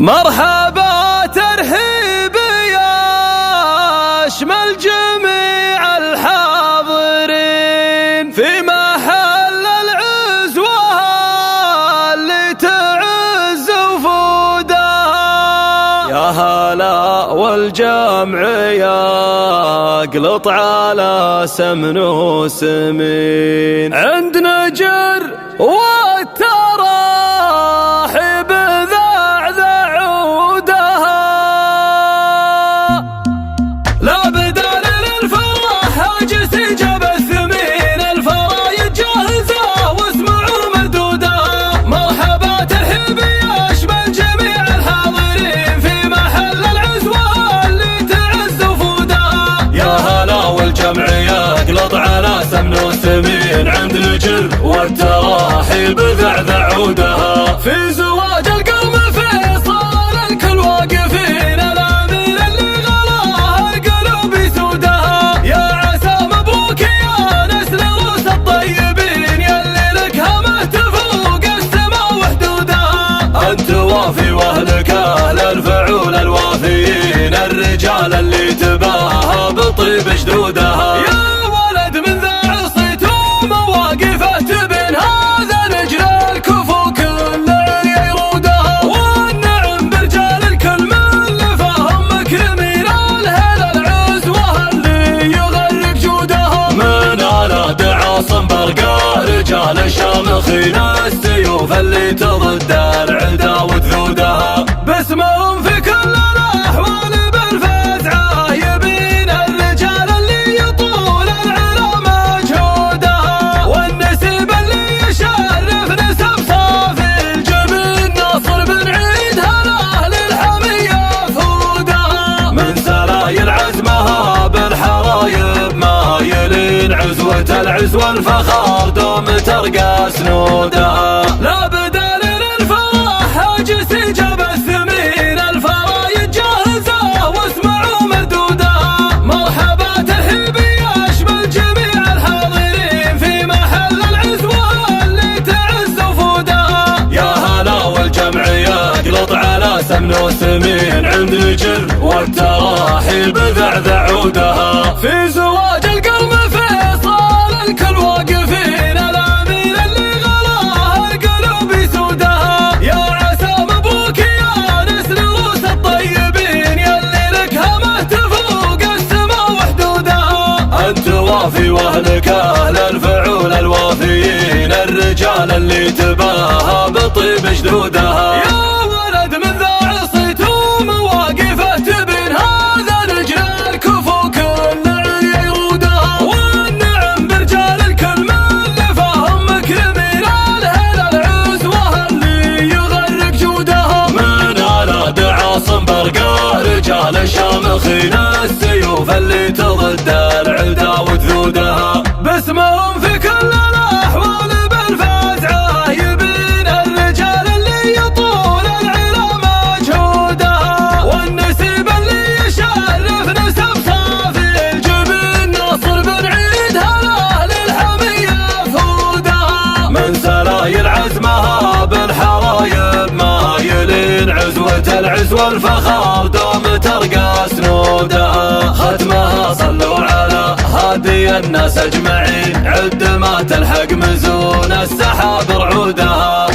مرحبا ترحيب يشمل جميع الحاضرين في محل العزوة اللي تعز وفودها. يا هلا والجمع يقلط على سمن وسمين عند نجر والتراحب ذعذع عودها. لا بدال للفرح هاجس جاب الثمين الفرايد جاهزة واسمعوا مردودها. مرحبا ترحيب يشمل جميع الحاضرين في محل العزوة اللي تعز وفودها. يا هلا والجمع يقلط على سمن وسمين عند نجر والتراحيب ذعذع عودها. في زواج القوم فيصال الكل واقفين الامين اللي غلاها القلوب يسودها. يا عسى مبروك يا نسل روس الطيبين يلي لك همه تفوق السما وحدودها. انت وافي واهلك اهل الفعول الوافيين الرجال اللي تباهى بطيب جدودها. يا ولد من ذا عصيت ومواقفه تبين هذا نجل الكفو كل عليا يرودها. والنعم برجال الكل من لفاهم مكرمين الهل العزوة اللي يغرق جودها. من على دعاصم برقا رجال الشامخين السيوف اللي تضد العدا وتذودها. باسمهم في كل الاحوال بالفزعه يبين الرجال اللي يطول العلا مجهودها. والنسيب اللي يشرف نسب صافي الجبين ناصر بن عيد هلا للحميه فودها. من سلايل عزمها بالحرايب مايلين عزوة العزوة الفخار دوم ترقى سنودها. لا بدال للفرح هاجس جاب الثمين الفرايد جاهزة واسمعوا مردودها. مرحبا ترحيب يشمل جميع الحاضرين في محل العزوة اللي تعز وفودها. يا هلا والجمع يقلط على سمن وسمين عند نجر والتراحيب ذعذع عودها. في زواج القوم فيصال الكل واقفين الامين اللي غلاها القلوب يسودها. يا عسى مبروك يا نسل روس الطيبين يلي لك همه تفوق السما وحدودها. انت وافي واهلك اهل الفعول الوافيين الرجال اللي تباهى بطيب جدودها. يا ولد من ذا عصيت ومواقفه تبين هذا نجل الكفو كل عليا يرودها. والنعم برجال الكل من لفاهم مكرمين الهل العزوة اللي يغرق جودها. من على دعاصم برقا رجال الشامخين السيوف اللي تضد العدا وتذودها. باسمهم في كل الاحوال بالفزعه يبين الرجال اللي يطول العلا مجهودها. والنسيب اللي يشرف نسب صافي الجبين ناصر بن عيد هلا للحميه فودها. من سلايل عزمها بالحرايب مايلين عزوة العزوة الفخار دوم ترقى سنودها. ختمها صلوا على هادي الناس اجمعين عد ما تلحق مزون السحاب رعودها.